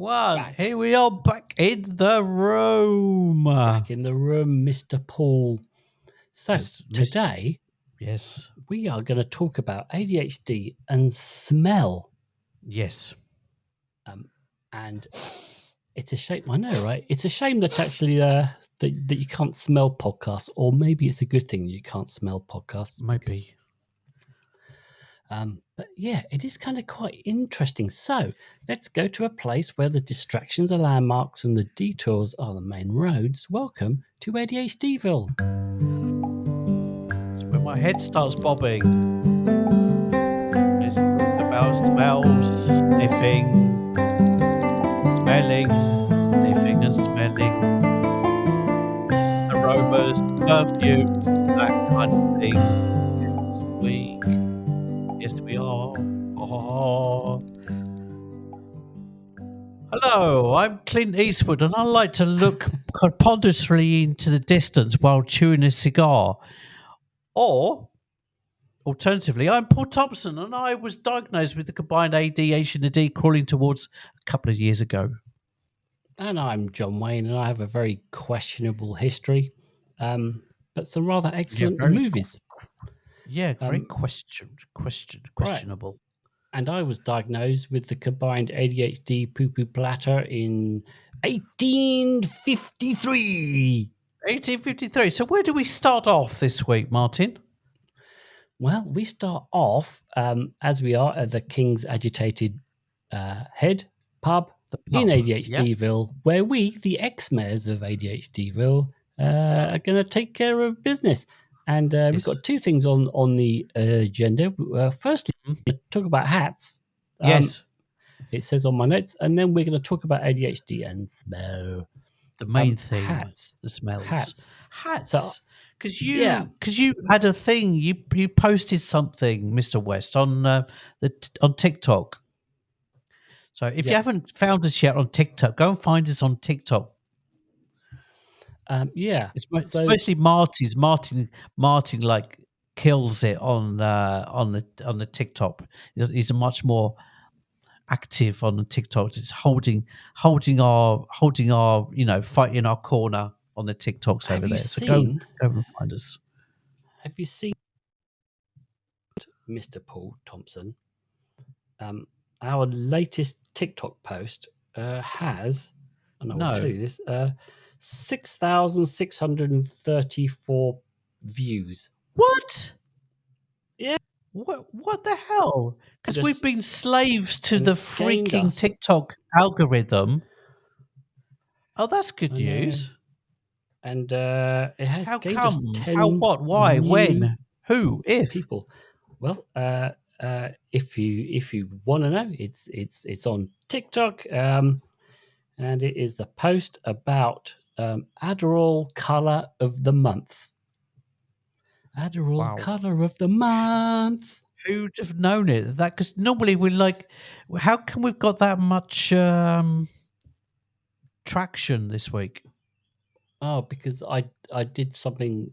one. Back. Here we are back in the room. Back in the room, Mr. Paul. So today, yes, we are going to talk about ADHD and smell. Yes. And it's a shame. I know, right? It's a shame that actually that you can't smell podcasts, or maybe it's a good thing you can't smell podcasts. Maybe. But yeah, it is kind of quite interesting. So let's go to a place where the distractions are landmarks and the detours are the main roads. Welcome to ADHDville. It's when my head starts bobbing. Let's talk about smells, sniffing, smelling, sniffing and smelling, aromas, perfumes, that kind of thing. Yes, we are. Oh. Hello, I'm Clint Eastwood, and I like to look ponderously into the distance while chewing a cigar. Or, alternatively, I'm Paul Thompson, and I was diagnosed with the combined ADHD and AD crawling towards a couple of years ago. And I'm John Wayne, and I have a very questionable history, but some rather excellent movies. Very questionable. Right. And I was diagnosed with the combined ADHD poo-poo platter in 1853. 1853. So where do we start off this week, Martin? Well, we start off, as we are, at the King's Agitated Head pub in ADHDville, where we, the ex-mayors of ADHDville, are going to take care of business. And we've got two things on the agenda. Firstly, talk about hats. Yes. It says on my notes. And then we're going to talk about ADHD and smell. The main thing. Hats. The smells. Hats. So, because you had a thing, you posted something, Mr. West, on TikTok. So if you haven't found us yet on TikTok, go and find us on TikTok. It's mostly Martin's. Martin like kills it on the TikTok. He's a much more active on the TikTok. It's holding our fighting our corner on the TikToks over there. So go and find us. Have you seen Mr. Paul Thompson? Our latest TikTok post has, and I will tell you this, 6,634 views. What? Yeah. What the hell? Because we've been slaves to the freaking TikTok algorithm. Oh, that's good news. And it has gained us 10 How? What? Why? When? Who? If? People. Well, if you want to know, it's on TikTok, and it is the post about Adderall color of the month. Adderall color of the month. Who'd have known it? That because normally we're like, how come we've got that much traction this week? Oh, because I did something.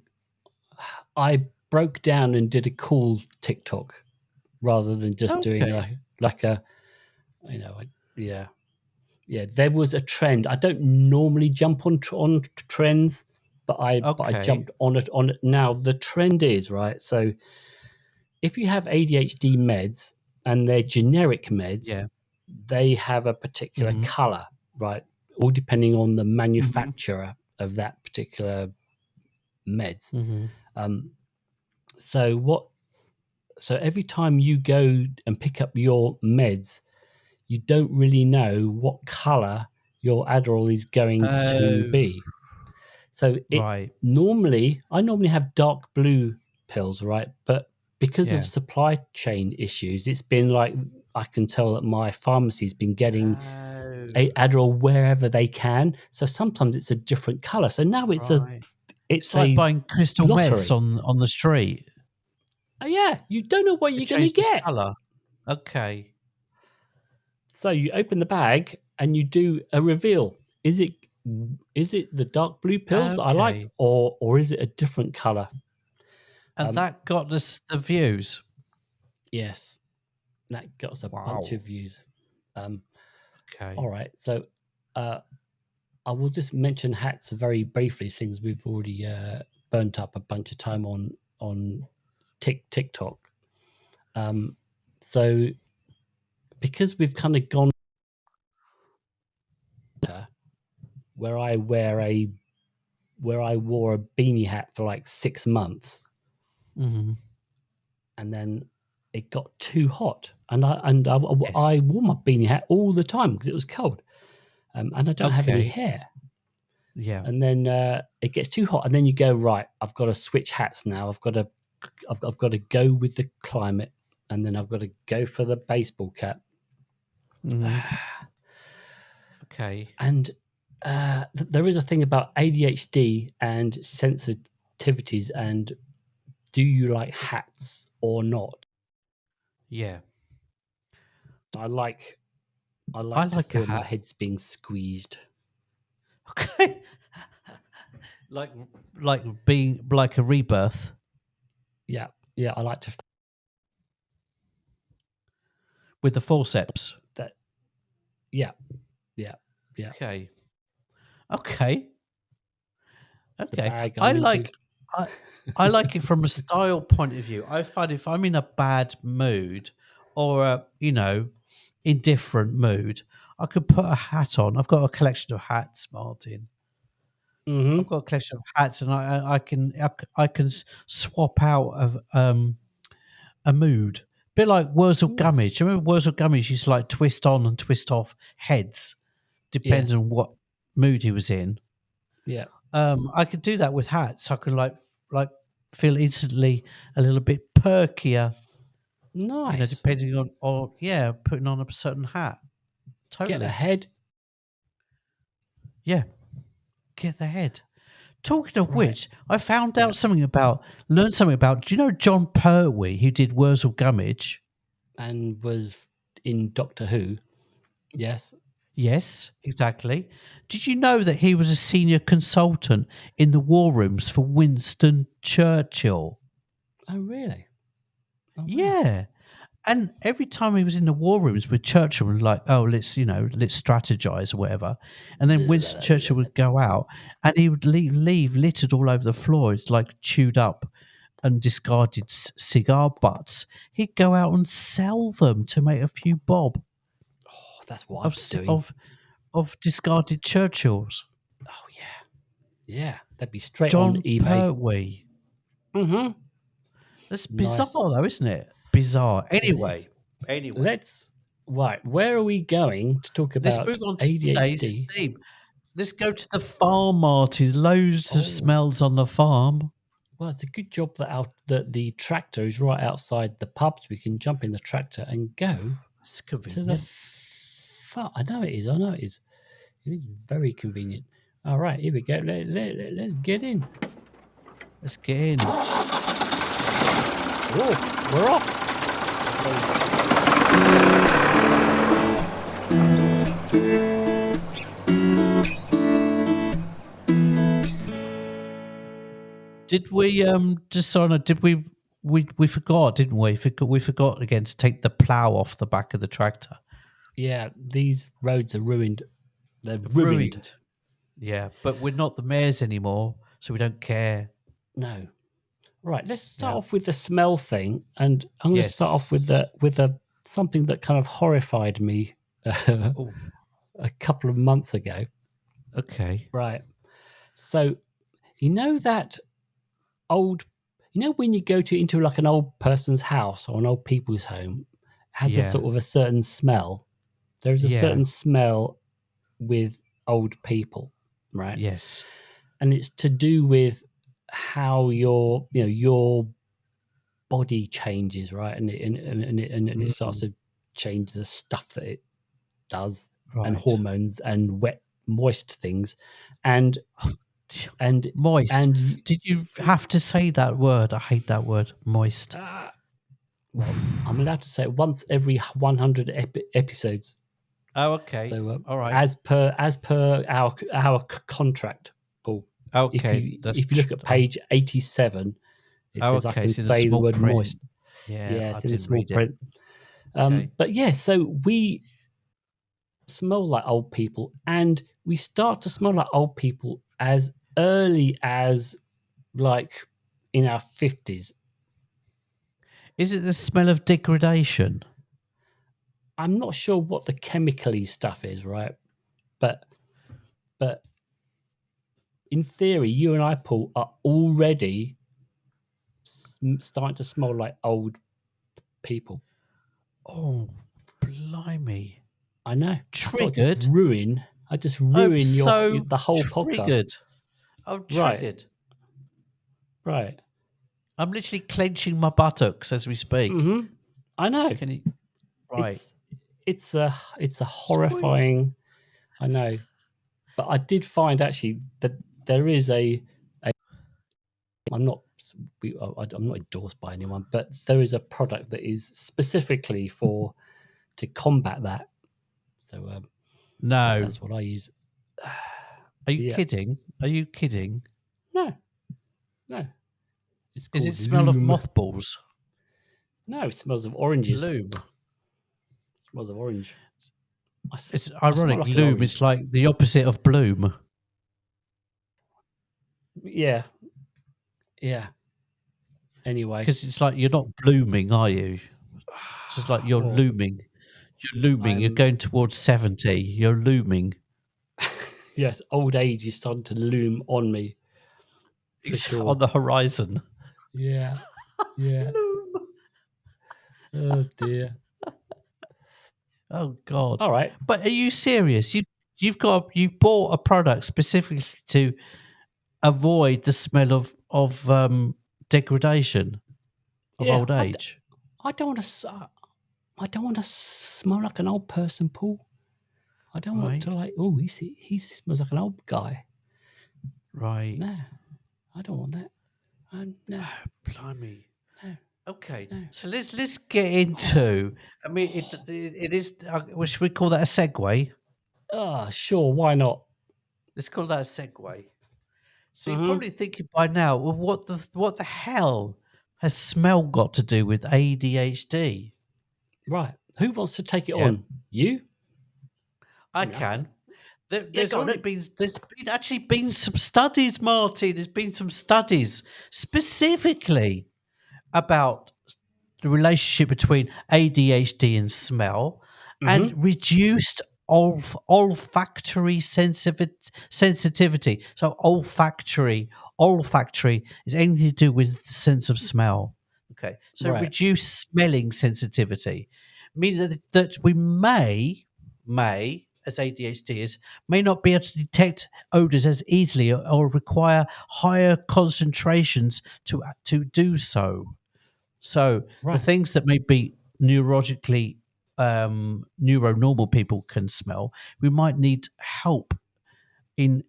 I broke down and did a cool TikTok rather than just doing like a, yeah. There was a trend. I don't normally jump on trends, but I jumped on it. Now the trend is right. So if you have ADHD meds and they're generic meds, they have a particular color, right? All depending on the manufacturer of that particular meds. So every time you go and pick up your meds, you don't really know what color your Adderall is going to be. So it's I normally have dark blue pills, right? But because of supply chain issues, it's been like I can tell that my pharmacy's been getting Adderall wherever they can. So sometimes it's a different color. So now it's it's like buying crystal meth on the street. Yeah, you don't know what you're going to get. Color. Okay. So you open the bag and you do a reveal. Is it the dark blue pills I like, or is it a different color? And that got us the views. Yes, that got us a bunch of views. Okay. All right. So I will just mention hats very briefly, since we've already burnt up a bunch of time on TikTok. So because we've kind of gone where I wore a beanie hat for like 6 months, Mm-hmm. and then it got too hot, and I Yes. wore my beanie hat all the time because it was cold, and I don't have any Okay. hair. Yeah. And then it gets too hot, and then you go, right, I've got to switch hats now. I've got to go with the climate, and then I've got to go for the baseball cap. Mm-hmm. Okay. And there is a thing about ADHD and sensitivities, and do you like hats or not? Yeah. I like I to like a feel my hat. head's being squeezed. Okay. like being like a rebirth Yeah, I like to with the forceps. that. Yeah. Okay. Okay. It's the Okay. bag I I'm into. like I I like it from a style point of view. I find if I'm in a bad mood or a, indifferent mood, I could put a hat on. I've got a collection of hats, Martin. Mm-hmm. I've got a collection of hats, and I can swap out of a mood. A bit like Wurzel Nice. Gummidge. Remember Wurzel Gummidge used to like twist on and twist off heads, depending Yes. on what mood he was in. Yeah. I could do that with hats. I can like feel instantly a little bit perkier, Nice. depending on putting on a certain hat. Get Totally. ahead. Yeah. Get the head. Talking of Right. which, I Yeah. learned something about, do you know John Pertwee, who did Wurzel Gummidge? And was in Doctor Who. Yes. Yes, exactly. Did you know that he was a senior consultant in the war rooms for Winston Churchill? Oh, really? Oh, wow. Yeah. And every time he was in the war rooms with Churchill, was like, oh, let's strategize or whatever. And then Winston Churchill would go out and he would leave littered all over the floor. It's like chewed up and discarded cigar butts. He'd go out and sell them to make a few bob Oh, that's what of I'd be doing. of discarded Churchills. Oh, yeah. Yeah. That'd be straight on John eBay. Pertwee. Mm-hmm. That's bizarre, Nice. though, isn't it? Bizarre. It Anyway, is. Where are we going to talk let's about move on to today's ADHD? theme. Let's go to the farm, Marty. Loads of Oh, smells on the farm. well, it's a good job that the tractor is right outside the pub, so we can jump in the tractor and go That's to the convenient. farm. I know it is. It is very convenient. All right, here we go. Let's get in. Let's get in. Oh, we're off. Did we just so I know, did we forgot, didn't we? We forgot again to take the plough off the back of the tractor. Yeah, these roads are ruined. They're ruined. Yeah, but we're not the mayors anymore, so we don't care. No. Right, let's start Yeah. off with the smell thing, and I'm going to start off with something that kind of horrified me Oh, a couple of months ago. okay. Right. So, you know that when you go into like an old person's house or an old people's home, it has a Yeah. sort of a certain smell. There is a Yeah. certain smell with old people, right? Yes. And it's to do with how your body changes, right? And it starts to change the stuff that it does, and Right. hormones and wet, moist things, and Moist. and Did you have to say that word? I hate that word, moist. well, I'm allowed to say it once every 100 episodes. Oh, okay. So, all right. as per our contract, Paul. Okay. If you look at page 87, it says I can it's in the say the small word print. moist. Yeah, It's I in the didn't small read it. print. Okay. But yeah, so smell like old people, and we start to smell like old people as early as like in our 50s. Is it the smell of degradation? I'm not sure what the chemically stuff is, right? But in theory, you and I, Paul, are already starting to smell like old people. Oh, blimey! I know. Triggered. I just I'm ruin so the whole podcast. triggered. I'm Right. triggered. Right. I'm literally clenching my buttocks as we speak. Mm-hmm. I know. Can you? Right. It's a Squeak. horrifying. I know, but I did find actually that there is a. I'm not. I'm not endorsed by anyone, but there is a product that is specifically to combat that. So No. that's what I use. Are you Yeah. kidding? Are you kidding? No. No. It's Is it called smell of Loom. mothballs? No, it smells of oranges. Loom. It smells of orange. It's I smell ironic. like an Loom orange. is like the opposite of bloom. Yeah. Yeah. Anyway. Because it's like you're not blooming, are you? It's just like you're Well, looming. You're looming. You're I'm. going towards 70. You're looming. Yes, old age is starting to loom on me. For It's sure. on the horizon. Yeah. Yeah. Loom. Oh dear. Oh God. All right. But are you serious? You've bought a product specifically to avoid the smell of degradation of Yeah. old age. I don't want to. I don't want to smell like an old person, Paul. I don't want Right. to like. Oh, he smells like an old guy. Right. No, I don't want that. No. Blimey. No. Okay. No. So let's get into. I mean, it is. Should we call that a segue? Sure. Why not? Let's call that a segue. So you're Mm-hmm. probably thinking by now, well, what the hell has smell got to do with ADHD? Right. Who wants to take it Yeah, on? You? I mean, I can. can. Yeah, There's go on already then. been actually been some studies, Martin. There's been some studies specifically about the relationship between ADHD and smell Mm-hmm. and reduced olfactory sensitivity. So olfactory is anything to do with the sense of smell. Okay, so Right. reduced smelling sensitivity, meaning that we may as ADHDers may not be able to detect odors as easily or require higher concentrations to do so. So the Right. things that may be neurologically neuronormal people can smell, we might need help in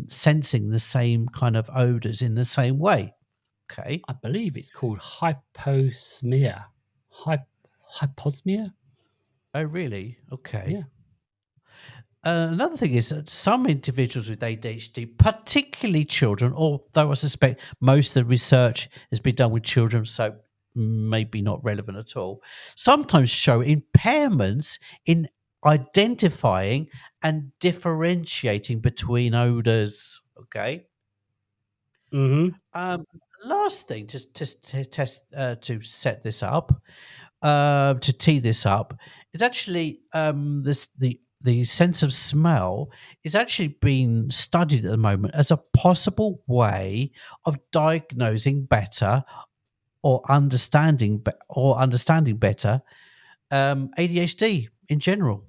sensing the same kind of odors in the same way. Okay. I believe it's called hyposmia. Hyposmia? Oh, really? Okay. Yeah. Another thing is that some individuals with ADHD, particularly children, although I suspect most of the research has been done with children, so maybe not relevant at all, sometimes show impairments in identifying and differentiating between odors. Okay. Mm-hmm. Um, Last thing, just to test to set this up, to tee this up, it's actually the sense of smell is actually being studied at the moment as a possible way of diagnosing better or understanding better ADHD in general.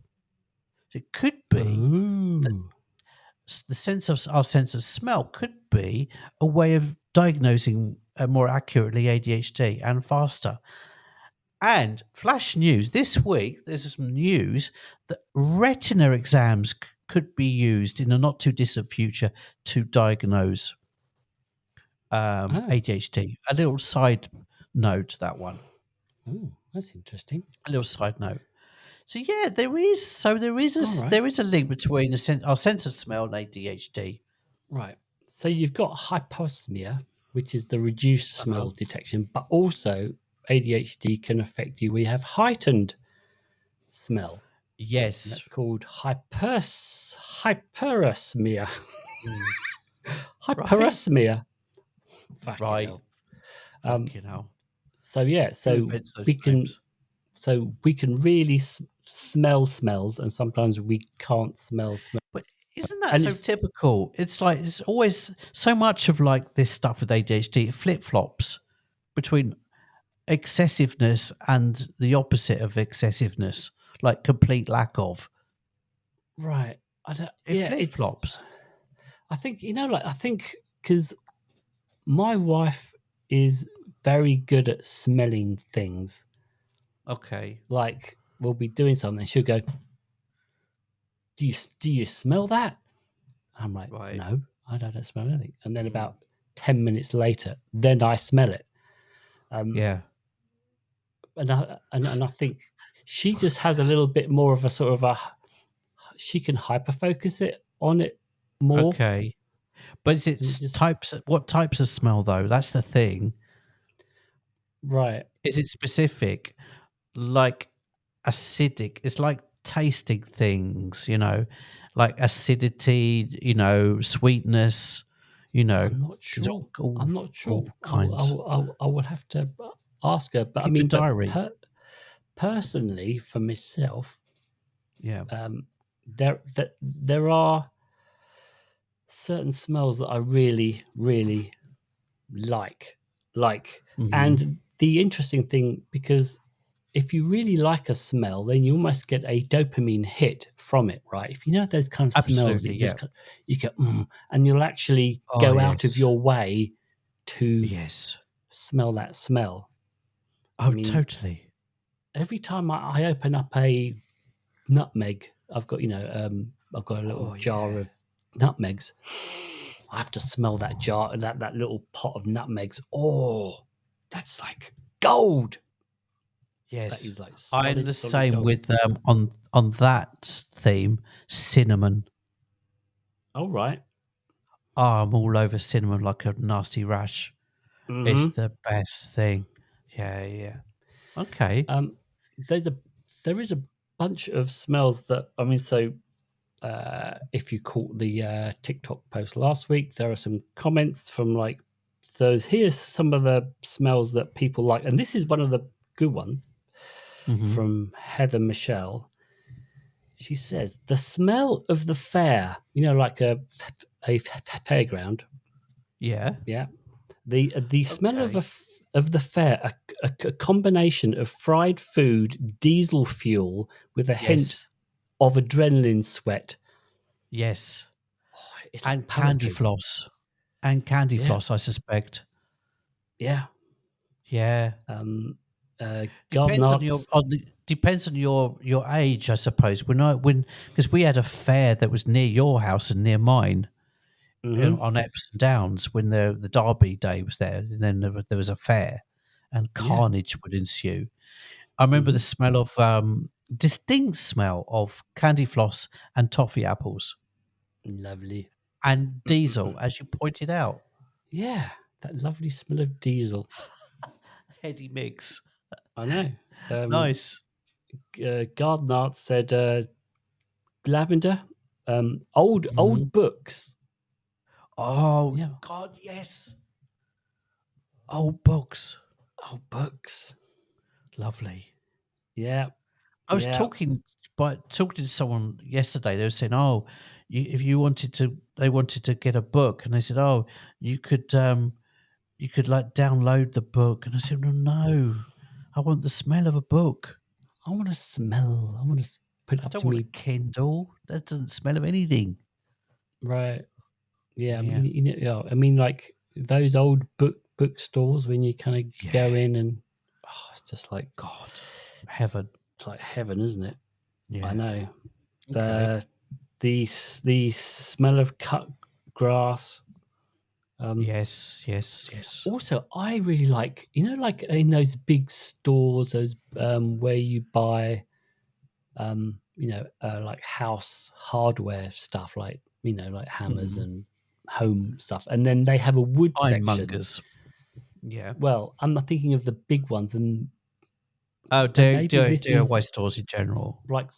So it could be that Ooh. the sense of our sense of smell could be a way of diagnosing more accurately ADHD and faster. And flash news this week, there's some news that retina exams could be used in a not too distant future to diagnose Oh. ADHD. A little side note to that one. Ooh, that's interesting. A little side note. So yeah, there is. So there is All right. there is a link between our sense of smell and ADHD. Right. So you've got hyposmia, which is the reduced smell detection, but also ADHD can affect you. We have heightened smell. and Yes. that's called hyperosmia. Mm. Right. Hyperosmia. Fucking Right. hell. Um, Fucking hell. so yeah, Who so invents those we can names? really smell smells, and sometimes we can't smell smell. But isn't that And so it's typical? It's like it's always so much of like this stuff with ADHD. It flip flops between excessiveness and the opposite of excessiveness, like complete lack of. right. I don't. It Yeah, flip it's. flops. I think I think because my wife is very good at smelling things. Okay. Like we'll be doing something, she'll go, do you smell that?" I'm like, Right. "No, I don't smell anything." And then Mm. about 10 minutes later, then I smell it. Um, Yeah. and I think she just has a little bit more of a sort of a, she can hyper focus it on it more, Okay. But is and it it just types? What types of smell though? That's the thing. right. Is it specific? Like acidic. It's like tasting things, like acidity, sweetness, I'm not it's sure. all, I'm not sure. all kinds. I will have to ask her. But I Keep a mean, diary. personally, for myself, Yeah. there are certain smells that I really, really like. Like, Hmm. and the interesting thing, because if you really like a smell, then you almost get a dopamine hit from it, right? If you know those kind of smells that Absolutely. you Yeah. just you go, and you'll actually Oh, go out of yes. your way to Yes. smell that smell. I Oh, mean, totally. every time I open up a nutmeg, I've got a little Oh, jar yeah. of nutmegs. I have to smell that jar, that little pot of nutmegs. Oh, that's like gold. That Yes. is like I'm solid, the solid same gold. with, on that theme, cinnamon. All right. Oh, I'm all over cinnamon like a nasty rash. It's Mm-hmm. the best thing. Yeah, yeah. Okay. Um, there's a there is a bunch of smells that I mean. So if you caught the TikTok post last week, there are some comments from like. So here's some of the smells that people like, and this is one of the good ones Mhm. from Heather Michelle. She says the smell of the fair, like a fairground. Yeah. Yeah, the smell of Okay. of the fair, a combination of fried food, diesel fuel with a hint Yes. of adrenaline sweat. Yes. Oh, it's like And candy poetry. floss. And candy Yeah, floss, I suspect. yeah. Yeah. Garden Depends on arts. your age, I suppose. When because we had a fair that was near your house and near mine, Hmm. on Epsom Downs when the Derby Day was there, and then there was a fair, and Yeah. carnage would ensue. I remember the Hmm. smell of distinct smell of candy floss and toffee apples Lovely. and diesel, Mm-mm-mm. as you pointed out. Yeah, that lovely smell of diesel. Heady mix. I know. Um, Nice. Garden arts said lavender. Mhm. Old books. Oh Yeah, God, yes. Old books. old books. Lovely. Yeah, I was yeah. talking to someone yesterday. They were saying, "Oh, if you wanted to, they wanted to get a book, and they said, oh, you could, like download the book." And I said, "No, no, I want the smell of a book. I want to smell. I want to put it I up don't to want a me. Kindle. That doesn't smell of anything." Right. Yeah. I mean, Yeah, yeah. I mean, like those old bookstores when you kind of yeah. go in and it's just like God, heaven. it's like heaven, isn't it? I Yeah. know. Okay. The the smell of cut grass. Um, Yes, yes, yes. Also, I really like like in those big stores, those where you buy like house hardware stuff, like like hammers Mm. and home stuff, and then they have a wood section. Ironmongers. Yeah. Well, I'm not thinking of the big ones, and Oh, maybe this is DIY stores in general. like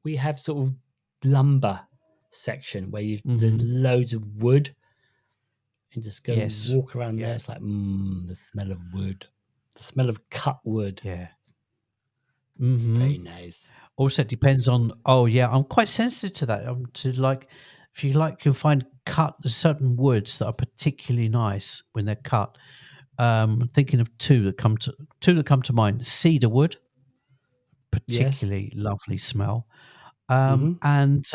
we have sort of lumber section where there's loads of wood, and just go Yes. walk around there. Yeah. It's like the smell of wood, the smell of cut wood. Yeah. Very nice. Also, it depends on. Oh, yeah, I'm quite sensitive to that. To like, if you like, you'll find cut certain woods that are particularly nice when they're cut. I'm thinking of two that come to mind. Cedar wood, Yes. particularly lovely smell. Mm-hmm. And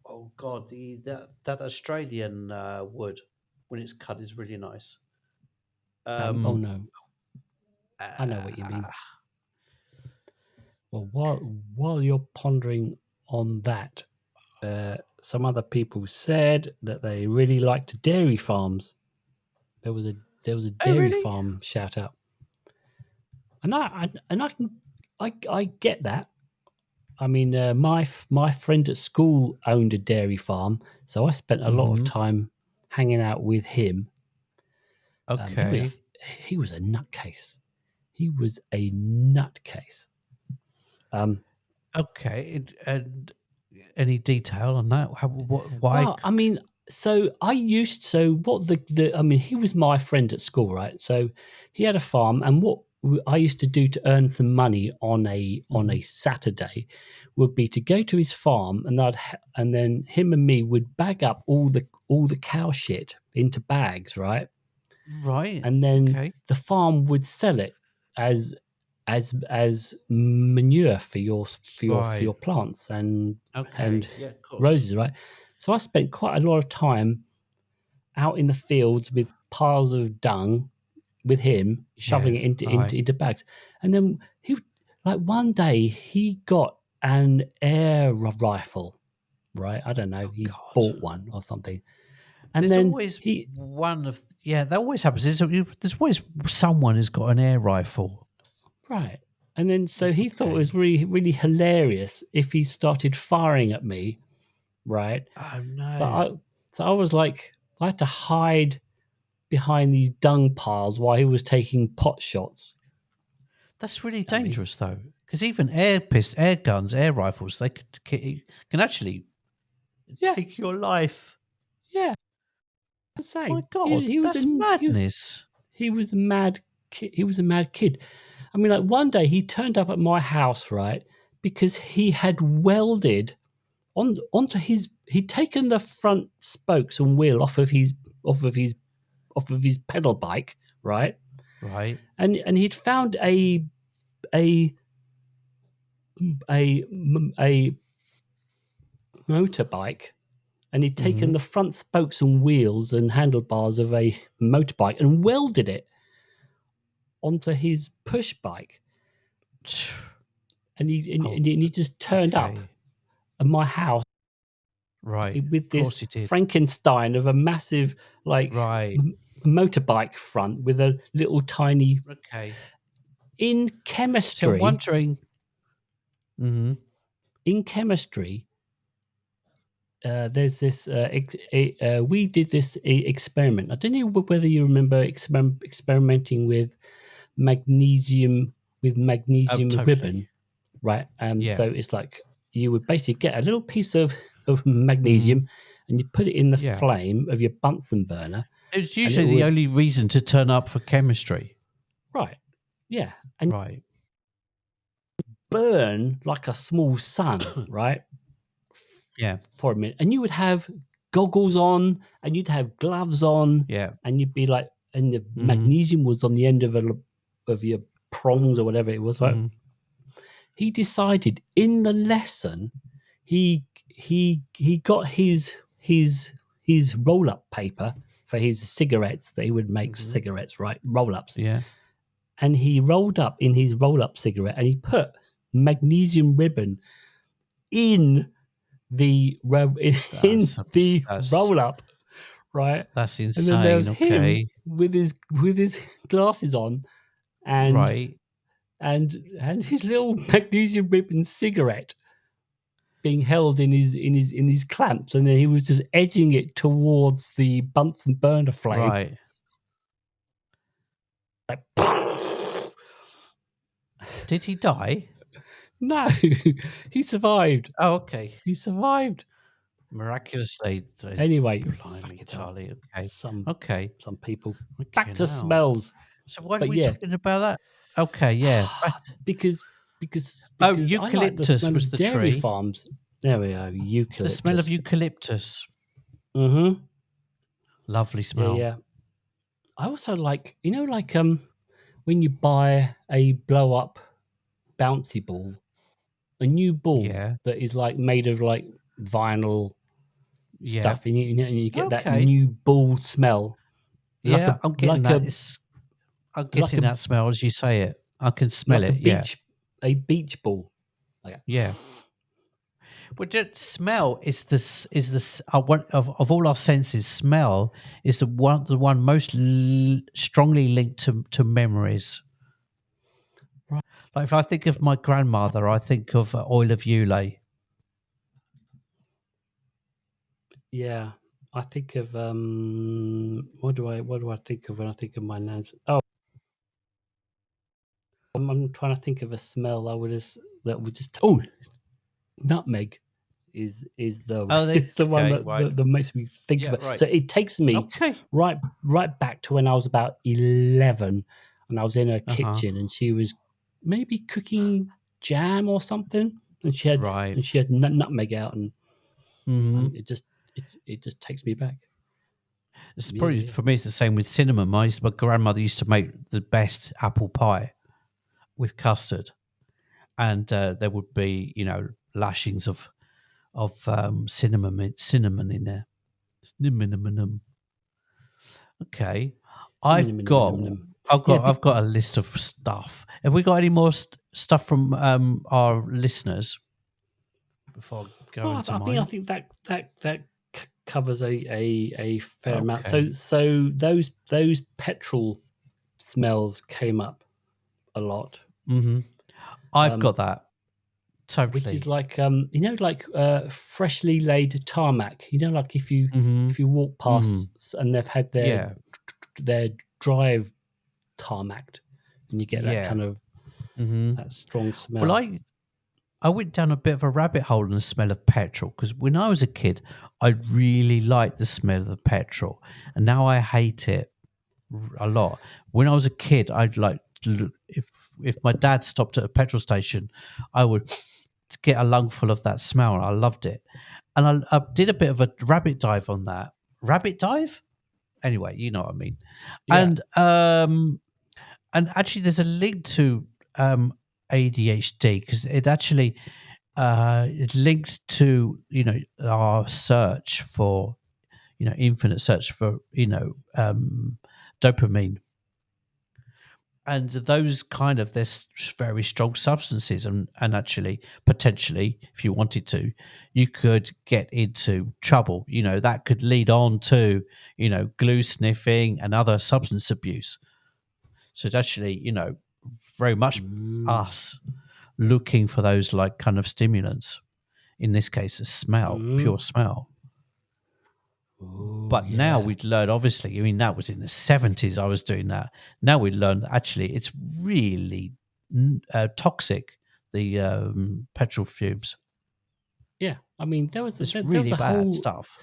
oh god, that Australian wood when it's cut is really nice. Oh no, I know what you mean. Well, while you're pondering on that, some other people said that they really liked dairy farms. There was a Oh, dairy really? farm shout out, and I get that. I mean, my friend at school owned a dairy farm, so I spent a lot of time hanging out with him. Okay. He was a nutcase. He was a nutcase. Okay. And any detail on that? Why? Well, I mean, so what I mean, he was my friend at school, right? So he had a farm, and what I used to do to earn some money on a Saturday would be to go to his farm, and then him and me would bag up all the cow shit into bags, right? Right. And then Okay. the farm would sell it as manure for your Right. plants and Okay. Yeah, of course. roses, right? So I spent quite a lot of time out in the fields with piles of dung with him, shoveling Yeah. it Right. into bags. And then like one day he got an air rifle, right? I don't know. Oh He God. bought one or something. And There's then always one of that always happens. There's always someone who's got an air rifle. right. And then so he thought it Okay. was really, really hilarious if he started firing at me, right? Oh no. So I was like, I had to hide behind these dung piles while he was taking pot shots That's really at me. dangerous though, because even air guns, air rifles, they can actually Yeah, take your life. yeah. I'm My saying God, that's madness. he was a mad kid. He was a mad kid. I mean, like one day he turned up at my house, right? Because he had welded onto his. He'd taken the front spokes and wheel off of his pedal bike, right? Right. And he'd found a motorbike, and he'd taken the front spokes and wheels and handlebars of a motorbike and welded it onto his push bike. And he just turned up Okay. at my house Right. with Of course this he did. Frankenstein of a massive Right. motorbike front with a little tiny. Okay. In So I'm chemistry, wondering. there's this. We did this experiment. I don't know whether you remember experimenting with magnesium Oh, totally. ribbon, right? Yeah. So it's like you would basically get a little piece of magnesium and you put it in the Yeah. flame of your Bunsen burner. It's and usually it the would, only reason to turn up for chemistry. right, yeah, and Right. burn like a small sun, right? Yeah. For a minute, and you would have goggles on, and you'd have gloves on, Yeah. and you'd be like, and the magnesium was on the end of your prongs or whatever it was, right? He decided in the lesson, he got his roll up paper for his cigarettes that he would make cigarettes, right? Roll ups, Yeah. and he rolled up in his roll up cigarette, and he put magnesium ribbon in the roll up, right? That's And then there was insane. him Okay. with his glasses on, and Right. and his little magnesium ribbon cigarette being held in his clamps, and then he was just edging it towards the Bunsen burner flame. Right. Like, Did he die? No, he survived. Oh, okay. He survived. Miraculously. Anyway, Blimey, fucking hell. Charlie. Okay. Some Okay. people. Back Okay, to now. smells. So why are But we yeah, talking about that? Okay, yeah. because Oh, I like the eucalyptus smell was of the dairy tree. farms. There we go, The smell of eucalyptus. eucalyptus. Mm-hmm. Lovely Yeah, smell. yeah. I also like, when you buy a blow up bouncy ball, a new ball Yeah. that is like made of like vinyl Yeah. stuff, and you get that Okay. new ball smell, like Yeah, a I'm getting like that. a I'm like getting a that smell as you say it. I can smell like a it. Yeah. beach ball. Like, Yeah. But just smell is this one of all our senses. Smell is the one most strongly linked to memories. right. Like if I think of my grandmother, I think of oil of Ulay. Yeah, I think of what do I think of when I think of my nan's? Oh, I'm trying to think of a smell that would just nutmeg is the Oh, is the one okay, right. that makes me think of Yeah, it. right. So it takes me Okay. right back to when I was about 11, and I was in her Uh huh. kitchen, and she was maybe cooking jam or something, and Right. she had nutmeg out, Hmm. and it just takes me back. It's Yeah, probably yeah. for me. It's the same with cinnamon. My grandmother used to make the best apple pie with custard, and there would be lashings of cinnamon in there. Cinnamon. Okay, I've got Yeah, I've got a list of stuff. Have we got any more stuff from our listeners before I go well, into I mine? think that covers a fair amount. Okay. So those petrol smells came up a lot, Hmm. I've um, got that which is totally. like freshly laid tarmac. Like Hmm. if you walk Hmm. past and they've had Yeah. their drive tarmacked, and you get that Yeah. kind of Hmm. that strong Well, smell. I went down a bit of a rabbit hole in the smell of petrol because when I was a kid, I really liked the smell of the petrol, and now I hate it a lot. When I was a kid, I'd like if my dad stopped at a petrol station, I would get a lungful of that smell, and I loved it. And I did a bit of a rabbit dive on that. Rabbit dive? Anyway, you know what I mean. Yeah. And actually, there's a link to ADHD because it actually is linked to our search for infinite search for dopamine, and those kind of this very strong substances, and actually potentially if you wanted to you could get into trouble, that could lead on to glue sniffing and other substance abuse. So it's actually very much Mm, us looking for those like kind of stimulants, in this case a smell, mm. pure smell. Oh But now yeah. we'd learn, obviously, I mean, that was in the 70s I was doing that. Now we learn that actually it's really toxic, the petrol fumes. Yeah. I mean, It's there was really a bad stuff.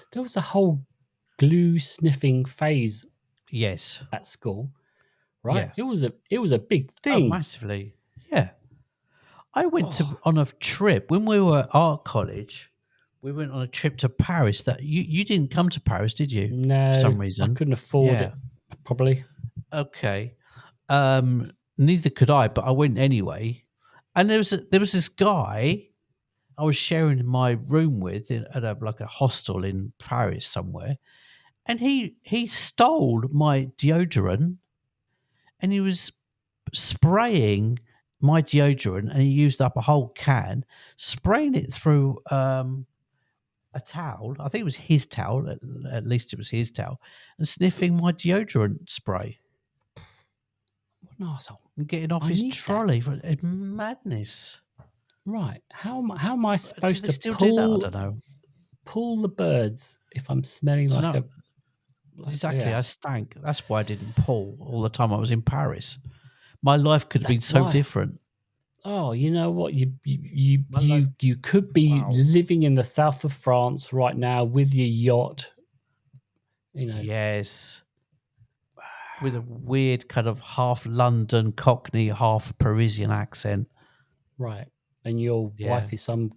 glue sniffing phase Yes. at school, right? Yeah. It was a big Oh, thing. massively. Yeah. I went Oh on a trip when we were at art college. We went on a trip to Paris. That you didn't come to Paris, did you? For no, some I reason. couldn't afford Yeah. it. Probably. Okay. Neither could I, but I went anyway. And there was this guy I was sharing my room with at like a hostel in Paris somewhere, and he stole my deodorant, and he was spraying my deodorant, and he used up a whole can, spraying it through a towel. I think it was his towel. At least it was his towel, and sniffing my deodorant spray What an arsehole. and getting off I his need that. trolley. It's madness. Right. How am I Do supposed they to still do that? I don't know. pull the birds if I'm smelling So like no, a exactly. yeah. I stank. That's why I didn't pull all the time I was in Paris. My life could have been That's so why. different. Oh, you know what? You My life. you could be Wow. living in the south of France right now with your yacht. You know, Yes. With a weird kind of half London Cockney, half Parisian accent. right? And your Yeah. wife is some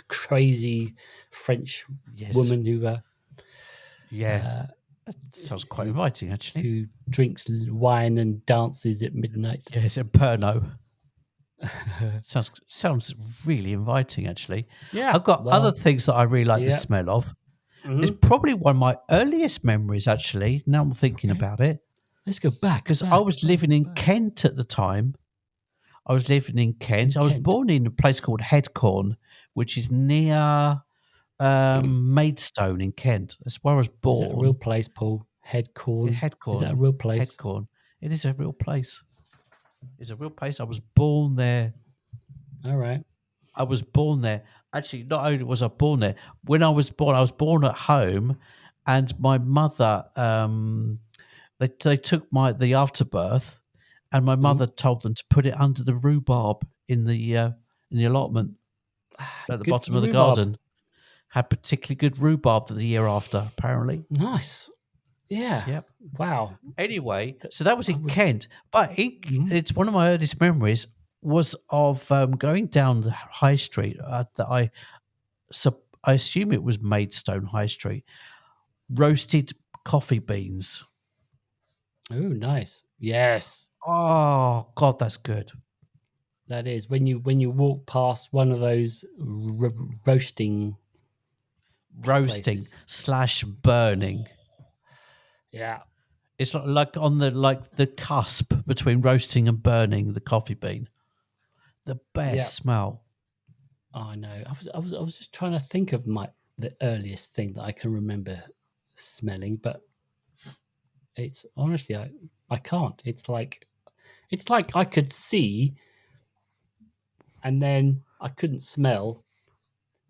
crazy French Yes. woman Yeah. uh, That sounds quite who inviting, actually. who drinks wine and dances at midnight. Yes, in Perno. Sounds really inviting, actually. Yeah. I've got other Well. things that I really like the Yeah. smell of. It's Hmm. probably one of my earliest memories, actually. Now I'm thinking Okay. about it, Let's go back, because I was living in back Kent at the time. I was living in in Kent. I was Kent. born in a place called Headcorn, which is near Maidstone in Kent. That's where I was Is that a real born. place, Paul? Yeah, Headcorn. Is that a Headcorn. real place? Headcorn. It is a real place. It's a real place. I was born there. All right. I was born there. Actually, not only was I born there, when I was born at home, and my mother, they took the afterbirth, and my Mm. mother told them to put it under the rhubarb in the allotment at the Good for bottom the of the rhubarb. garden. Had particularly good rhubarb the year after, apparently. Nice. Yeah. Yep. Wow. Anyway, That, so that was I in would. Kent, but Mhm. it's one of my earliest memories was of going down the high street that I assume it was Maidstone High Street, roasted coffee beans. Oh, nice. Yes, Oh God, that's good. that is when you walk past one of those roasting Roasting places. slash burning. Yeah. It's like on the cusp between roasting and burning the coffee bean. The Yeah. best smell. Oh, I know. I was just trying to think of the earliest thing that I can remember smelling, but it's honestly I can't. It's like I could see and then I couldn't smell,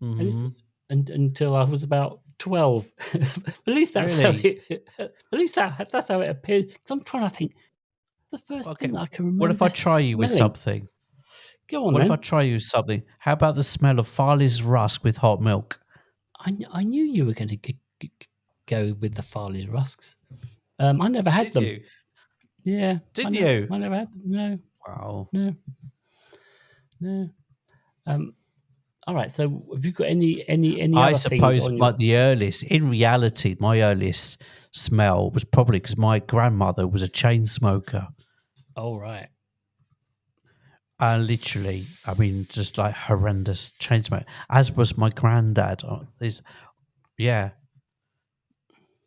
and it's Hmm. until I was about 12. At least that's how Really? it. At least that's how it appeared. 'Cause I'm trying to think. The first Okay. thing that I can What if I remember try you with smelling. something? Go on What if I then. try you with something? How about the smell of Farley's rusk with hot milk? I knew you were going to go with the Farley's rusks. I never had Did them. you? Yeah, Didn't you? I never had them. No, Wow. no, no. Um, all right. So, have you got any I other things suppose on your? in reality, my earliest smell was probably because my grandmother was a chain smoker. Oh, right. And literally, I mean, just like horrendous chain smoke, as was my granddad. Yeah.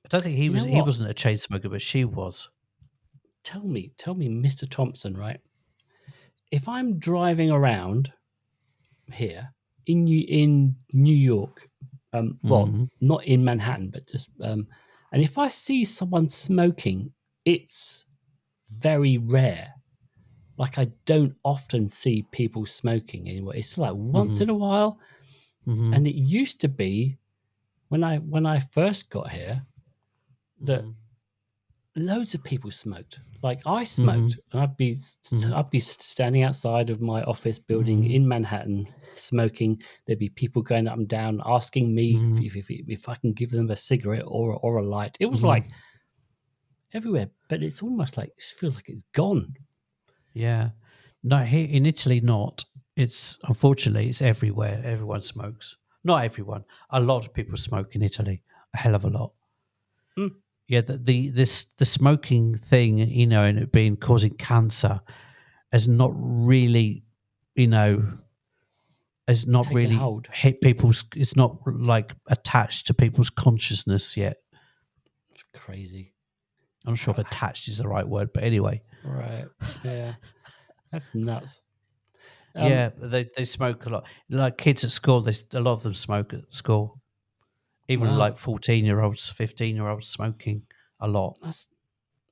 I don't think You know he what? wasn't a chain smoker, but she was. Tell me, Mr. Thompson. Right. If I'm driving around here in New York, well, Mm-hmm. not in Manhattan, but just and if I see someone smoking, it's very rare. Like I don't often see people smoking anymore. It's like once Mm-hmm. in a while, Mm-hmm. and it used to be when I first got here that Mm-hmm. loads of people smoked. Like I Mm-hmm. smoked, and Mm-hmm. I'd be standing outside of my office building Mm-hmm. in Manhattan smoking. There'd be people going up and down asking me Mm-hmm. if I can give them a cigarette or a light. It was Mm-hmm. like everywhere, but it's almost like it feels like it's gone. Yeah. No, here in Italy, not. It's unfortunately it's everywhere. Everyone smokes. Not everyone. A lot of people smoke in Italy. A hell of a lot. Mm, Yeah, the smoking thing, and it being causing cancer, has not really, you know, has not taken really hold. hit people's. It's not like attached to people's consciousness yet. It's crazy. I'm not sure if How, attached is the right word, but anyway, right? Yeah, that's nuts. Um, yeah, they smoke a lot. Like kids at school, a lot of them smoke at school. Even wow, like 14-year-olds, 15-year-olds smoking a lot. that's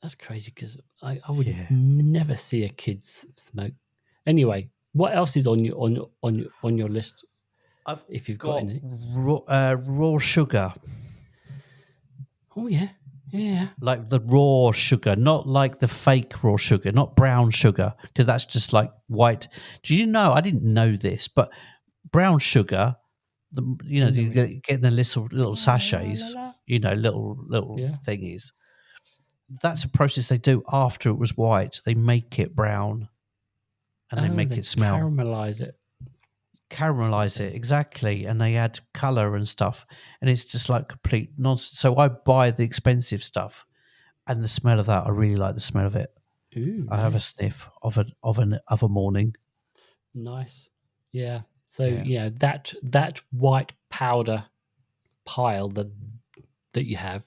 that's crazy because I would Yeah. never see a kid smoke. Anyway, what else is on on your list I've if you've got got any? raw sugar. Oh yeah, Yeah. like the raw sugar, not like the fake raw sugar, not brown sugar, because that's just like white. Do you know? I didn't know this, but brown sugar, In the you milk. get in the little La, la, la, sachets, la. little Yeah. thingies. That's a process they do after it was white. They make it brown, and they Oh, make they it smell. caramelize it. Caramelize it Something. exactly, and they add color and stuff, and it's just like complete nonsense. So I buy the expensive stuff, and the smell of that, I really like the smell of it. Ooh, I have a nice. sniff of a morning. Nice. Yeah. So Yeah. that white powder pile that you have,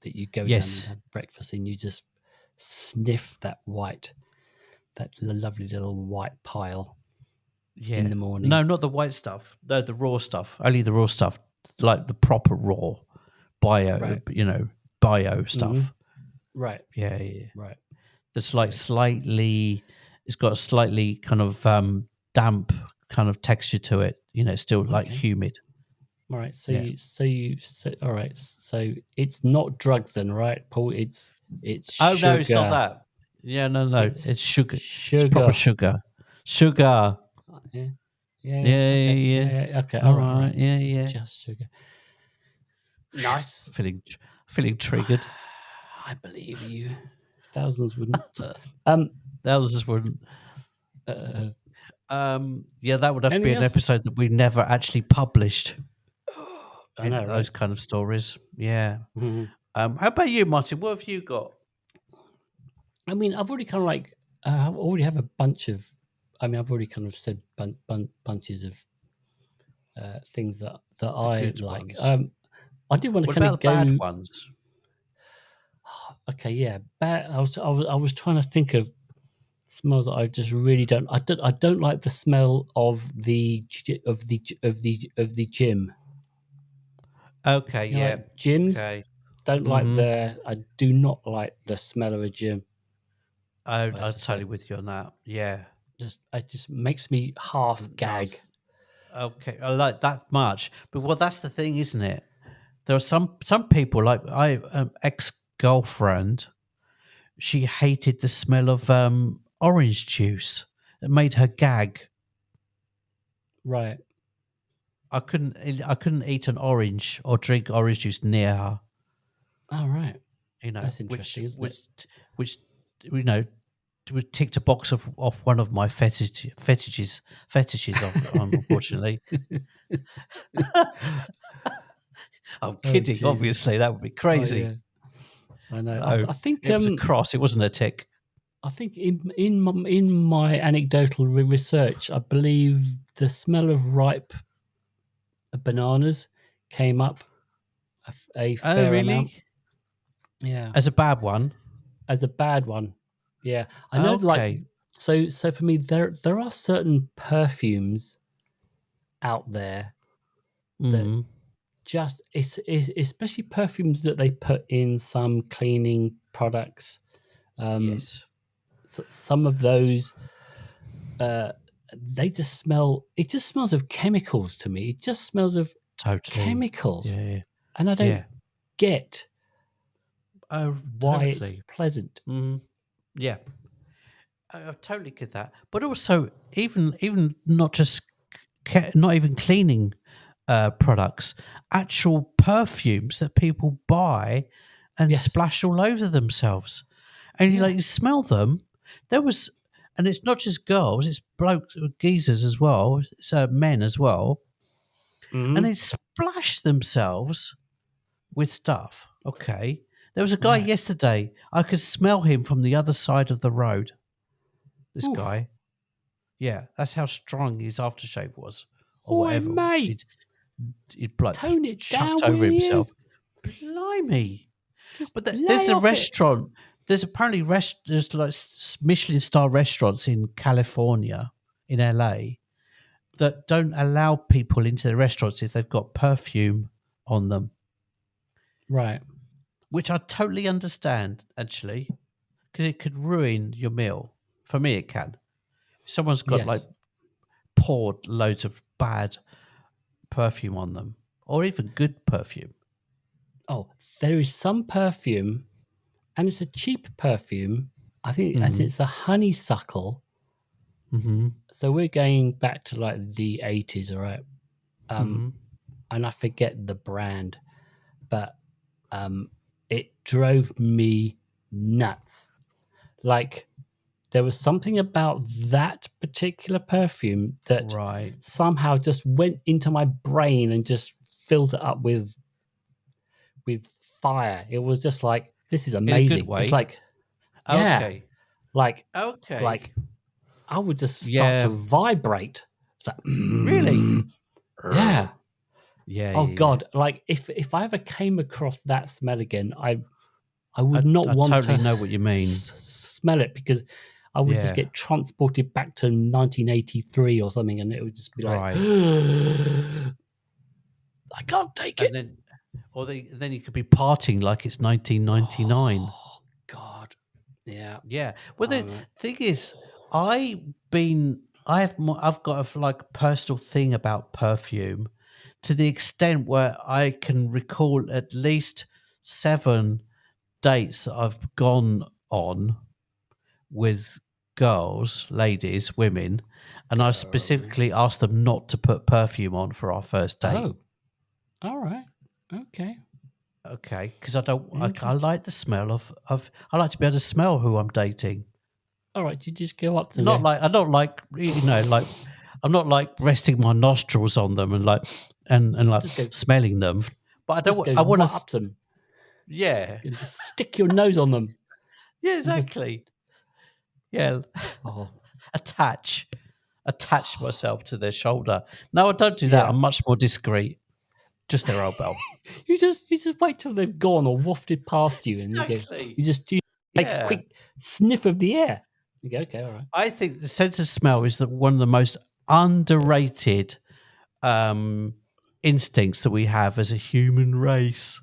that you go down and Yes. have breakfast and you just sniff that lovely little white pile in Yeah. the morning. No, not the white stuff. No, the raw stuff. Only the raw stuff, like the proper raw bio, Right. bio Hmm. stuff. Right. Yeah, yeah. Right. That's So like slightly. It's got a slightly kind of damp kind of texture to it. It's still like okay. humid. All right. Yeah. All right. So it's not drugs then, right, Paul? It's Oh no, it's not sugar. that. Yeah, no, no. It's It's sugar. It's proper sugar. sugar. Sugar. Yeah. Yeah. Yeah, Yeah. Okay. yeah, Yeah. yeah. Yeah. Okay. All All right. All right. right. Yeah, It's yeah. just sugar. Nice. Feeling triggered. I believe you. Thousands wouldn't. That Um. was just one. Uh, Yeah, that would have to be anything an else? episode that we never actually published. I know, Those right? kind of stories. Yeah. Mhm. How about you, Martin? What have you got? I mean, I've already kind of like, I already have a bunch of. I mean, I've already kind of said bunches of things that The I good like. ones. I do want to What kind about of the bad go. ones? Okay, yeah. I was trying to think of smells that I just really don't. I don't like the smell of the gym. Okay, You know, yeah. like gyms. Okay. Don't like Mm-hmm. I do not like the smell of a gym. I'm It's just totally like with you on that. Yeah. it just makes me half No, gag. okay. I like that much. But well, that's the thing, isn't it? There are some people like I ex girlfriend. She hated the smell of orange juice. It made her gag. Right. I couldn't eat an orange or drink orange juice near her. All right. That's Which interesting, isn't it? which you know would ticked a box of off one of my fetishes of unfortunately. I'm Oh kidding. Jesus. Obviously, that would be Oh yeah. crazy. I know. No, I think it was a cross. It wasn't a tick. in my anecdotal research, I believe the smell of ripe bananas came up a Oh, fair amount. really? Yeah, As a bad one? as a bad one. Yeah, I know. Like, Okay. so for me, there are certain perfumes out there that Mm. just it's especially perfumes that they put in some cleaning products. Um, Yes. some of those, uh, they just smell. It just smells of chemicals to me. It just smells of Totally. chemicals, Yeah. and I don't Yeah. get Oh, why it's totally. pleasant. Mm. Yeah. I totally get that. But also, even not just not even cleaning products, actual perfumes that people buy and Yes. splash all over themselves, and Yeah. you smell them. There was, and it's not just girls; it's blokes, geezers as well. It's men as well, and Hmm. they splash themselves with stuff. Okay, there was a guy Right. yesterday. I could smell him from the other side of the road. This Oof. guy, yeah, that's how strong his aftershave was, or Oi, whatever mate. he'd like Tone it chucked down, will over you? himself. Blimey! Just But there's lay a off it. restaurant. There's apparently there's like Michelin star restaurants in California, in LA, that don't allow people into the restaurants if they've got perfume on them, Right. which I totally understand actually, because it could ruin your meal. For me, it can. If someone's got like Yes. poured loads of bad perfume on them, or even good perfume. Oh, there is some perfume, and it's a cheap perfume. I think, and Mm-hmm. it's a honeysuckle. Mm-hmm. So we're going back to like the 80s, all right? Mm-hmm. And I forget the brand, but it drove me nuts. Like, there was something about that particular perfume that Right. somehow just went into my brain and just filled it up with fire. It was just like, this is In a good amazing. It's way. like, yeah, Okay. like Okay. like I would just start to Yeah. vibrate. It's like, Really? yeah. Yeah, Oh yeah, yeah. God! Like if I ever came across that smell again, I would not I want to totally know what you mean. smell it, because I would just Yeah. get transported back to 1983 or something, and it would just be like, Right. I can't take And it. then, then you could be partying like it's 1999. Oh God! Yeah. Yeah. Well, the Um, thing is, I've got a like personal thing about perfume, to the extent where I can recall at least 7 dates that I've gone on with girls, ladies, women, and I specifically girls. asked them not to put perfume on for our first date. Oh, all right. Okay. Okay, because I Interesting. like the smell of. I like to be able to smell who I'm dating. All right. You just go up to them Not and like I don't like like I'm not like resting my nostrils on them and like just go, smelling them. But I just don't. go I want right to. up to them Yeah. and just stick your nose on them Yeah. and just, Exactly. Yeah. oh, attach attach myself to their shoulder. No, I don't do that. yeah. I'm much more discreet. Just their elbow. You just wait till they've gone or wafted past you, and Exactly. you just do like a Yeah. quick sniff of the air. You go, okay, all right. I think the sense of smell is one of the most underrated um, instincts that we have as a human race.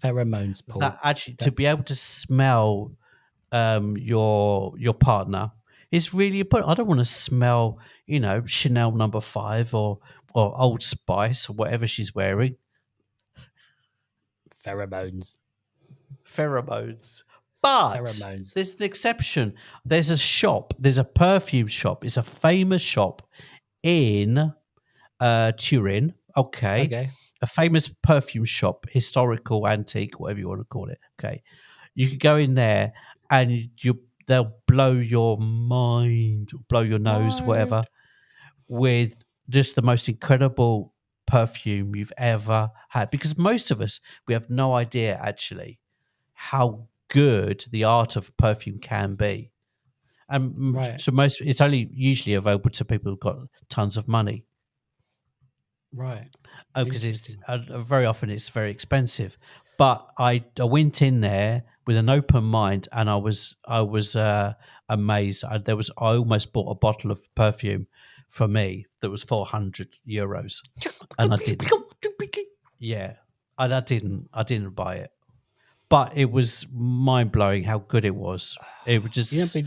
Pheromones, That Paul. actually to be That's able to smell your partner is really important. I don't want to smell, Chanel number 5 or Old Spice or whatever she's wearing. pheromones. Pheromones. But Pheromones. there's an exception. There's a shop. There's a perfume shop. It's a famous shop in Turin. Okay, Okay. a famous perfume shop, historical, antique, whatever you want to call it. Okay, you could go in there and they'll blow your mind, blow your nose, whatever, What? with just the most incredible perfume you've ever had. Because most of us, we have no idea actually how good the art of perfume can be. And Right. so most, it's only usually available to people who've got tons of money. Right. Oh, because it's Interesting. very often it's very expensive. But I went in there with an open mind, and I was amazed. I almost bought a bottle of perfume for me that was €400, and I didn't. Yeah, and I didn't buy it, but it was mind blowing how good it was. It was You know, just but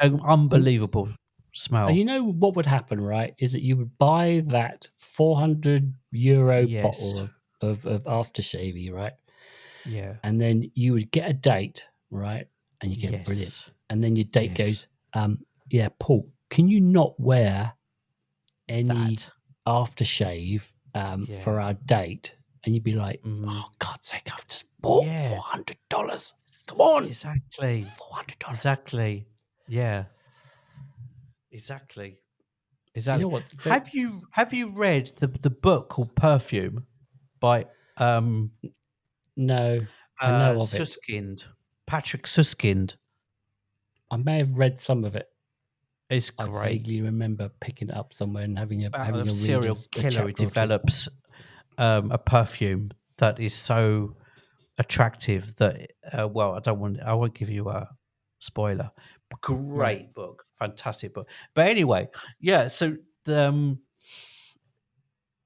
an when unbelievable you smell. know what would happen, right? Is that you would buy that €400 Yes, bottle of aftershave, right? yeah, And then you would get a date, right? And you get brilliant. yes, And then your date yes. goes, yeah, Paul, can you not wear any That, aftershave yeah. for our date? And you'd be like, Mhm. oh, God's sake, I've just bought Yeah, $400. Come on, exactly. $400. Exactly. Yeah, exactly. You Exactly. know what? Have you read the book called Perfume by um No, I know of it. Suskind, Patrick Suskind? I may have read some of it. It's I great. vaguely remember picking it up somewhere and having a About having a a read serial of a killer who chapter or two. develops a perfume that is so attractive that well, I won't give you a spoiler. Right. Great book, fantastic book. But anyway, yeah, so the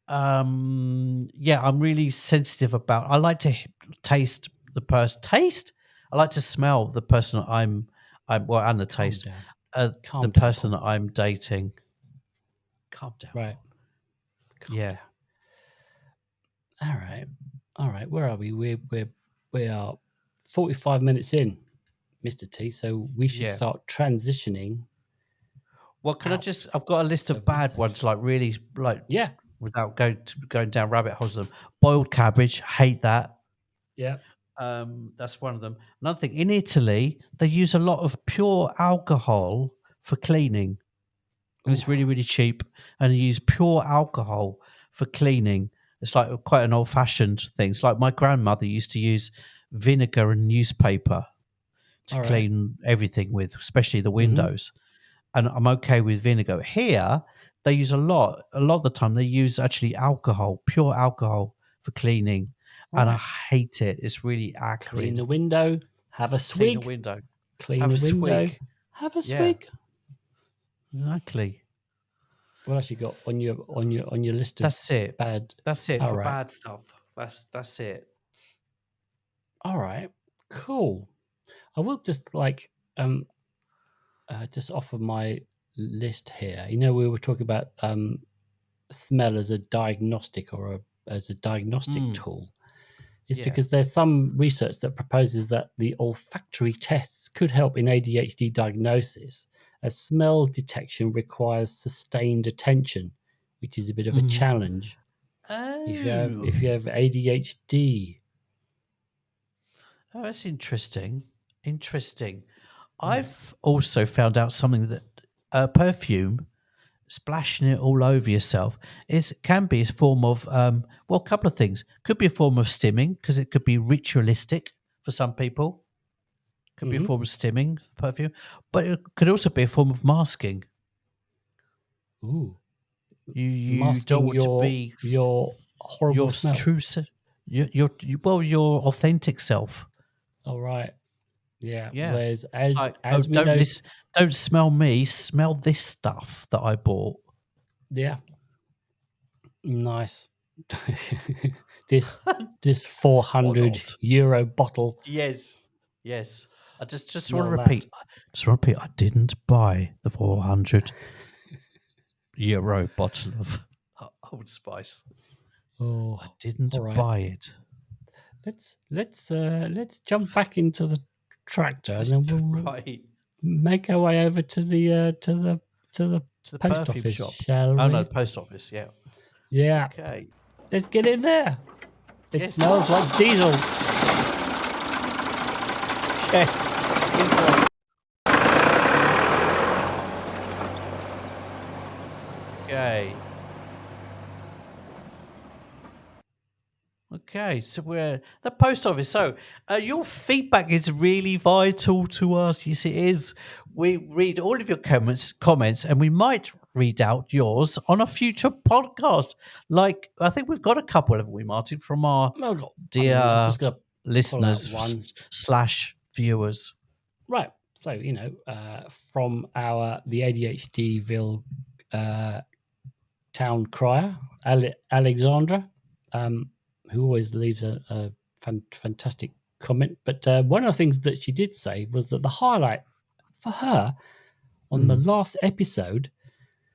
yeah, I'm really sensitive about. I like to taste the person. Taste. I like to smell the person I'm well, and the Calm taste. down. The Calm down, person Paul. that I'm dating. Calm down, Right. Paul. Calm Yeah. down. All right. All right, where are we? We are 45 minutes in, Mr. T. So we should Yeah. start transitioning Well, can I out just? I've got a list of of this bad ones, section. like really, like Yeah, without going down rabbit holes of them. Boiled cabbage, hate that. yeah. That's one of them. Another thing, in Italy, they use a lot of pure alcohol for cleaning, and it's really, Oof. really cheap. And they use pure alcohol for cleaning. It's like quite an old-fashioned thing. It's like my grandmother used to use vinegar and newspaper to All right. clean everything with, especially the Mm-hmm. windows. And I'm okay with vinegar. Here, they use a lot of the time, they use actually alcohol, pure alcohol for cleaning. All And I right. hate it. It's really Clean acrid. the window. Have a Clean a swig. window. Clean Have the a window. swig. Have a Yeah, swig. exactly. What else you got on your list of That's it. bad? That's it All for right. bad stuff. That's it. All right. Cool. I will just just offer my list here. You know, we were talking about smell as a diagnostic or as a diagnostic Mm, tool. It's yeah. because there's some research that proposes that the olfactory tests could help in ADHD diagnosis, as smell detection requires sustained attention, which is a bit of a Mhm. challenge Oh. if you have ADHD. Oh, that's interesting. Interesting. Yeah. I've also found out something that perfume, splashing it all over yourself, can be a form of well, a couple of things. Could be a form of stimming because it could be ritualistic for some people. Could be a Hmm. form of stimming, perfume, but it could also be a form of masking. Ooh, You don't masking want to be your horrible your smell. true, your authentic self. All right. Yeah. Yeah. Whereas It's like, oh, as we know, don't smell me, smell this stuff that I bought. yeah, nice. This 400 Odd. euro bottle. Yes. Yes. I just want to Smell that. repeat. I didn't buy the 400 euro bottle of Old Spice. I Oh, didn't all right. buy it. Let's jump back into the tractor and That's then we'll right. make our way over to the To the post perfume office, shop. shall Oh no, the we? post office. Yeah. Yeah, Okay. let's get in there. It Yes. smells like diesel. Yes. Okay. Okay, so we're the post office. So, your feedback is really vital to us. Yes, it is. We read all of your comments, and we might read out yours on a future podcast. Like, I think we've got a couple, haven't we, Martin, from our Well, I mean, I'm dear just gonna pull out listeners one. slash viewers. Right. So, from the ADHDville town crier, Alexandra, who always leaves a fantastic comment. But one of the things that she did say was that the highlight for her on the Mm. last episode,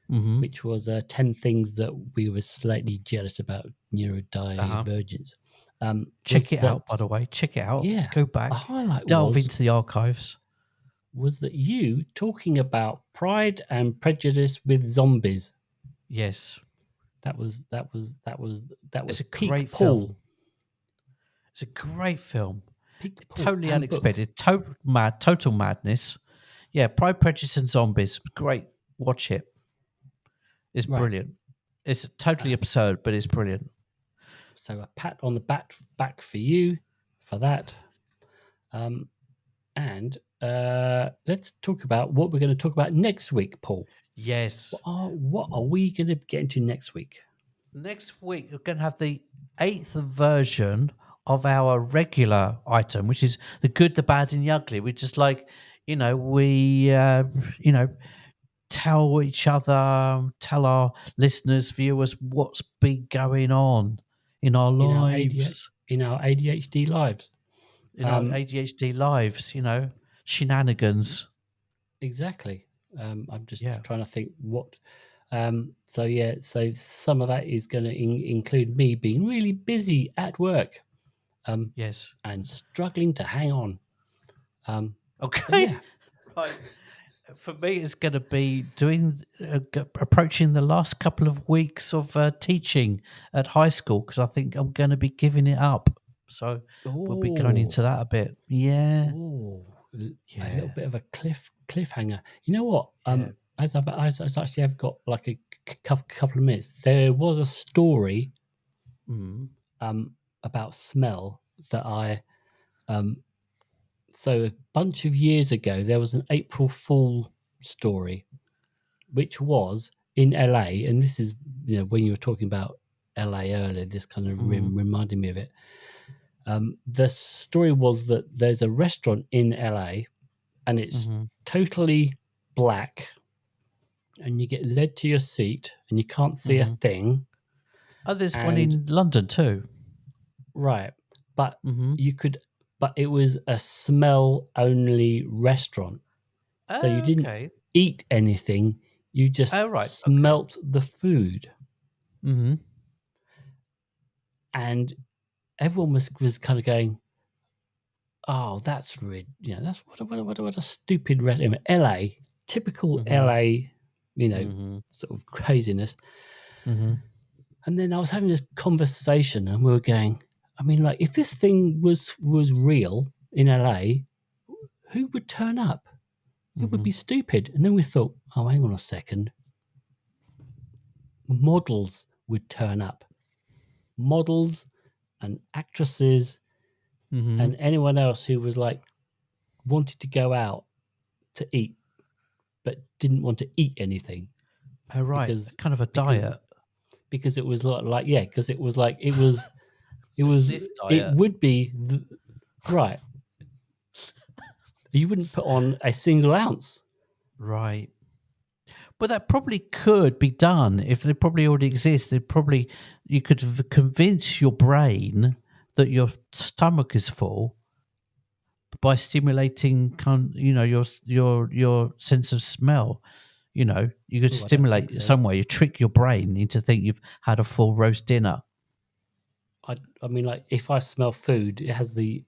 Hmm. which was 10 things that we were slightly jealous about Uh-huh. neurodivergence, was Check it that, out, by the way. Check it out. yeah, Go a back, highlight delve into the archives. was that you talking about Pride and Prejudice with zombies. Yes, That was it's a peak great film. Paul. It's a great film. Peak Paul Totally and book. unexpected. Total madness. Yeah, Pride, Prejudice, and Zombies. Great. Watch it. It's Right. brilliant. It's totally Uh, absurd, but it's brilliant. so a pat on the back for you for that. And let's talk about what we're going to talk about next week, Paul. Yes. What are we going to get into next week? Next week, we're going to have the 8th version of our regular item, which is the good, the bad, and the ugly. We just like, we, tell each other, tell our listeners, viewers, what's been going on in our in our lives, ADHD lives. in our ADHD lives, shenanigans. Exactly. I'm just Yeah. trying to think what. So some of that is going to include me being really busy at work. Yes. and struggling to hang on. Okay. Yeah. Right. For me, it's going to be approaching the last couple of weeks of teaching at high school, because I think I'm going to be giving it up. So we'll be going into that a bit. Yeah. Oh, a Yeah. little bit of a cliffhanger. You know what? Yeah. As I actually have got like a couple of minutes. There was a story about smell that I so a bunch of years ago there was an April Fool story, which was in LA, and this is, you know, when you were talking about LA earlier, this kind of reminded me of it. The story was that there's a restaurant in LA and it's totally black, and you get led to your seat and you can't see a thing. Oh, there's one in London too. Right. But but it was a smell only restaurant. So you didn't eat anything. You just smelt the food. And everyone was kind of going, oh, that's that's what a stupid restaurant. LA, typical LA, sort of craziness. And then I was having this conversation and we were going, I mean, like, if this thing was real in LA, who would turn up? It would be stupid. And then we thought, oh, hang on a second. Models would turn up. Models and actresses and anyone else who was like wanted to go out to eat but didn't want to eat anything. Oh, right. Because, kind of a diet. Because it was because it was like it would be right. You wouldn't put on a single ounce. Right. But that probably could be done if they probably already exist. You could convince your brain that your stomach is full by stimulating, your sense of smell. You could stimulate some way. You trick your brain into thinking you've had a full roast dinner. I mean, like, if I smell food, it has the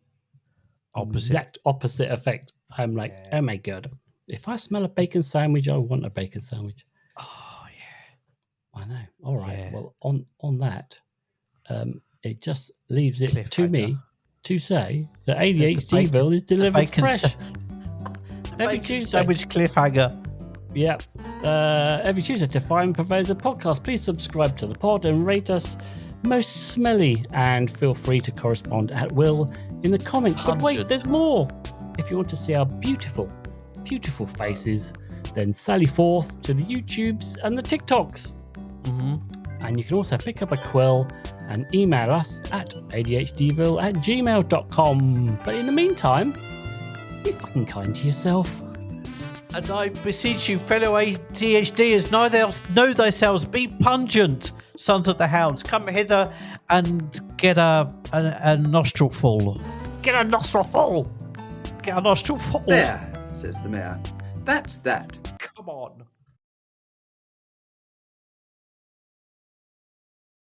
exact opposite effect. I'm like, oh my God. If I smell a bacon sandwich, I want a bacon sandwich. Oh, yeah. I know. All right. Yeah. Well, on that, it just leaves it to me to say that ADHDville is delivered fresh. Every Tuesday. Sandwich cliffhanger. Yep. Every Tuesday to Find Pervasive Podcast. Please subscribe to the pod and rate us most smelly, and feel free to correspond at will in the comments. But wait, there's more. If you want to see our beautiful, beautiful faces, then sally forth to the YouTubes and the TikToks. And you can also pick up a quill and email us at ADHDville@gmail.com. But in the meantime, be fucking kind to yourself. And I beseech you, fellow ADHDers, know thyselves, be pungent, sons of the hounds. Come hither and get a nostril full. Get a nostril full. Get a nostril full. There, says the mayor. That's that. Come on.